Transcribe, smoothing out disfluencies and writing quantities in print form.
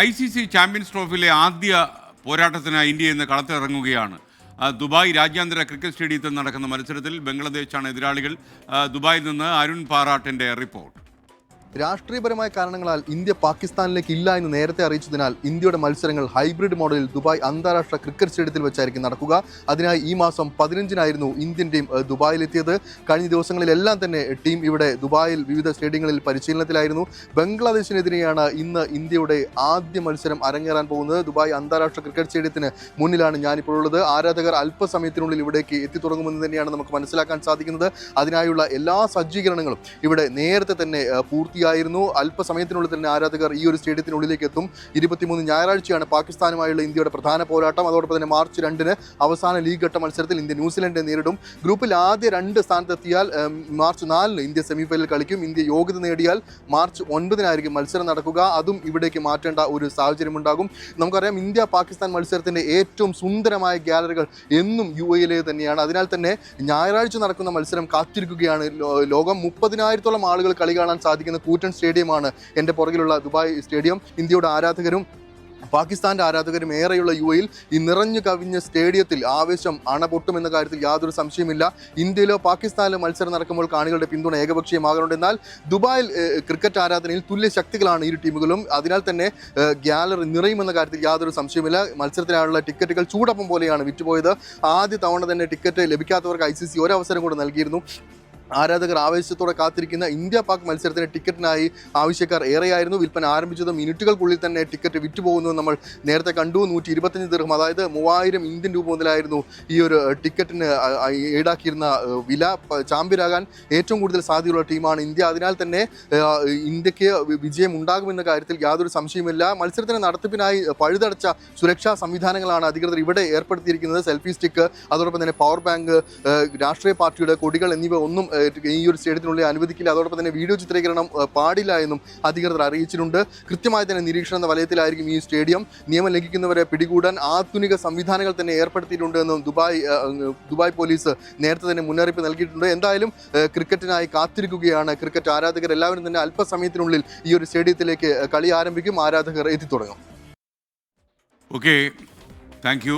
ICC champions ട്രോഫിയിലെ ആദ്യ പോരാട്ടത്തിന് India ഇന്ന് കളത്തിലിറങ്ങുകയാണ്. ദുബായ് രാജ്യാന്തര ക്രിക്കറ്റ് സ്റ്റേഡിയത്തിൽ നടക്കുന്ന മത്സരത്തിൽ ബംഗ്ലാദേശാണ് എതിരാളികൾ. ദുബായിൽ നിന്ന് അരുൺ പാറാട്ടിൻ്റെ റിപ്പോർട്ട്. രാഷ്ട്രീയപരമായ കാരണങ്ങളാൽ ഇന്ത്യ പാകിസ്ഥാനിലേക്ക് ഇല്ല എന്ന് നേരത്തെ അറിയിച്ചതിനാൽ ഇന്ത്യയുടെ മത്സരങ്ങൾ ഹൈബ്രിഡ് മോഡലിൽ ദുബായ് അന്താരാഷ്ട്ര ക്രിക്കറ്റ് സ്റ്റേഡിയത്തിൽ വെച്ചായിരിക്കും നടക്കുക. അതിനായി ഈ മാസം 15-നായിരുന്നു ഇന്ത്യൻ ടീം ദുബായിലെത്തിയത്. കഴിഞ്ഞ ദിവസങ്ങളിലെല്ലാം തന്നെ ടീം ഇവിടെ ദുബായിൽ വിവിധ സ്റ്റേഡിയങ്ങളിൽ പരിശീലനത്തിലായിരുന്നു. ബംഗ്ലാദേശിനെതിരെയാണ് ഇന്ന് ഇന്ത്യയുടെ ആദ്യ മത്സരം അരങ്ങേറാൻ പോകുന്നത്. ദുബായ് അന്താരാഷ്ട്ര ക്രിക്കറ്റ് സ്റ്റേഡിയത്തിന് മുന്നിലാണ് ഞാനിപ്പോൾ ഉള്ളത്. ആരാധകർ അല്പസമയത്തിനുള്ളിൽ ഇവിടേക്ക് എത്തിത്തുടങ്ങുമെന്ന് തന്നെയാണ് നമുക്ക് മനസ്സിലാക്കാൻ സാധിക്കുന്നത്. അതിനായുള്ള എല്ലാ സജ്ജീകരണങ്ങളും ഇവിടെ നേരത്തെ തന്നെ ായിരുന്നു. അല്പസമയത്തിനുള്ളിൽ തന്നെ ആരാധകർ ഈ ഒരു സ്റ്റേഡിയത്തിനുള്ളിലേക്ക് എത്തും. 23 ഞായറാഴ്ചയാണ് പാകിസ്ഥാനുമായുള്ള ഇന്ത്യയുടെ പ്രധാന പോരാട്ടം. അതോടൊപ്പം തന്നെ മാർച്ച് 2-ന് അവസാന ലീഗ് ഘട്ട മത്സരത്തിൽ ഇന്ത്യ ന്യൂസിലൻഡിനെ നേരിടും. ഗ്രൂപ്പിൽ ആദ്യ 2 സ്ഥാനത്തെത്തിയാൽ മാർച്ച് 4-ന് ഇന്ത്യ സെമിഫൈനൽ കളിക്കും. ഇന്ത്യ യോഗ്യത നേടിയാൽ മാർച്ച് 9-നായിരിക്കും മത്സരം നടക്കുക. അതും ഇവിടേക്ക് മാറ്റേണ്ട ഒരു സാഹചര്യം ഉണ്ടാകും. നമുക്കറിയാം, ഇന്ത്യ പാകിസ്ഥാൻ മത്സരത്തിൻ്റെ ഏറ്റവും സുന്ദരമായ ഗാലറികൾ എന്നും UAE തന്നെയാണ്. അതിനാൽ തന്നെ ഞായറാഴ്ച നടക്കുന്ന മത്സരം കാത്തിരിക്കുകയാണ് ലോകം. 30,000-ഓളം ആളുകൾ കളി കാണാൻ സാധിക്കുന്ന കൂറ്റൻ സ്റ്റേഡിയമാണ് എൻ്റെ പുറകിലുള്ള ദുബായ് സ്റ്റേഡിയം. ഇന്ത്യയുടെ ആരാധകരും പാകിസ്ഥാൻ്റെ ആരാധകരും ഏറെയുള്ള UAE ഈ നിറഞ്ഞു കവിഞ്ഞ സ്റ്റേഡിയത്തിൽ ആവേശം അണപൊട്ടുമെന്ന കാര്യത്തിൽ യാതൊരു സംശയമില്ല. ഇന്ത്യയിലോ പാകിസ്ഥാനിലോ മത്സരം നടക്കുമ്പോൾ കാണികളുടെ പിന്തുണ ഏകപക്ഷീയമാകാറുണ്ട്. എന്നാൽ ദുബായിൽ ക്രിക്കറ്റ് ആരാധനയിൽ തുല്യ ശക്തികളാണ് ഇരു ടീമുകളും. അതിനാൽ തന്നെ ഗ്യാലറി നിറയുമെന്ന കാര്യത്തിൽ യാതൊരു സംശയമില്ല. മത്സരത്തിനായുള്ള ടിക്കറ്റുകൾ ചൂടപ്പം പോലെയാണ് വിറ്റുപോയത്. ആദ്യ തവണ തന്നെ ടിക്കറ്റ് ലഭിക്കാത്തവർക്ക് ICC ഒരവസരം കൂടെ നൽകിയിരുന്നു. ആരാധകർ ആവേശത്തോടെ കാത്തിരിക്കുന്ന ഇന്ത്യ പാക് മത്സരത്തിന് ടിക്കറ്റിനായി ആവശ്യക്കാർ ഏറെയായിരുന്നു. വിൽപ്പന ആരംഭിച്ചത് മിനിറ്റുകൾക്കുള്ളിൽ തന്നെ ടിക്കറ്റ് വിറ്റുപോകുന്നത് നമ്മൾ നേരത്തെ കണ്ടു. 125 ദിർഹം, അതായത് 3000 ഇന്ത്യൻ രൂപ മുതലായിരുന്നു ഈ ഒരു ടിക്കറ്റിന് ഈടാക്കിയിരുന്ന വില. ചാമ്പ്യനാകാൻ ഏറ്റവും കൂടുതൽ സാധ്യതയുള്ള ടീമാണ് ഇന്ത്യ. അതിനാൽ തന്നെ ഇന്ത്യക്ക് വിജയം ഉണ്ടാകുമെന്ന കാര്യത്തിൽ യാതൊരു സംശയമില്ല. മത്സരത്തിന് നടത്തിപ്പിനായി പഴുതടച്ച സുരക്ഷാ സംവിധാനങ്ങളാണ് അധികൃതർ ഇവിടെ ഏർപ്പെടുത്തിയിരിക്കുന്നത്. സെൽഫി സ്റ്റിക്ക്, അതോടൊപ്പം തന്നെ പവർ ബാങ്ക്, രാഷ്ട്രീയ പാർട്ടിയുടെ കൊടികൾ എന്നിവ ഒന്നും ഈ ഒരു സ്റ്റേഡിയത്തിനുള്ളിൽ അനുവദിക്കില്ല. അതോടൊപ്പം തന്നെ വീഡിയോ ചിത്രീകരണം പാടില്ല എന്നും അധികൃതർ അറിയിച്ചിട്ടുണ്ട്. കൃത്യമായി തന്നെ നിരീക്ഷണ വലയത്തിലായിരിക്കും ഈ സ്റ്റേഡിയം. നിയമം ലംഘിക്കുന്നവരെ പിടികൂടാൻ ആധുനിക സംവിധാനങ്ങൾ തന്നെ ഏർപ്പെടുത്തിയിട്ടുണ്ട് എന്നും ദുബായ് പോലീസ് നേരത്തെ തന്നെ മുന്നറിയിപ്പ് നൽകിയിട്ടുണ്ട്. എന്തായാലും ക്രിക്കറ്റിനായി കാത്തിരിക്കുകയാണ് ക്രിക്കറ്റ് ആരാധകർ. എല്ലാവരും തന്നെ അല്പസമയത്തിനുള്ളിൽ ഈ ഒരു സ്റ്റേഡിയത്തിലേക്ക് കളി ആരംഭിക്കും. ആരാധകർ എത്തിത്തുടങ്ങും. Okay, thank you.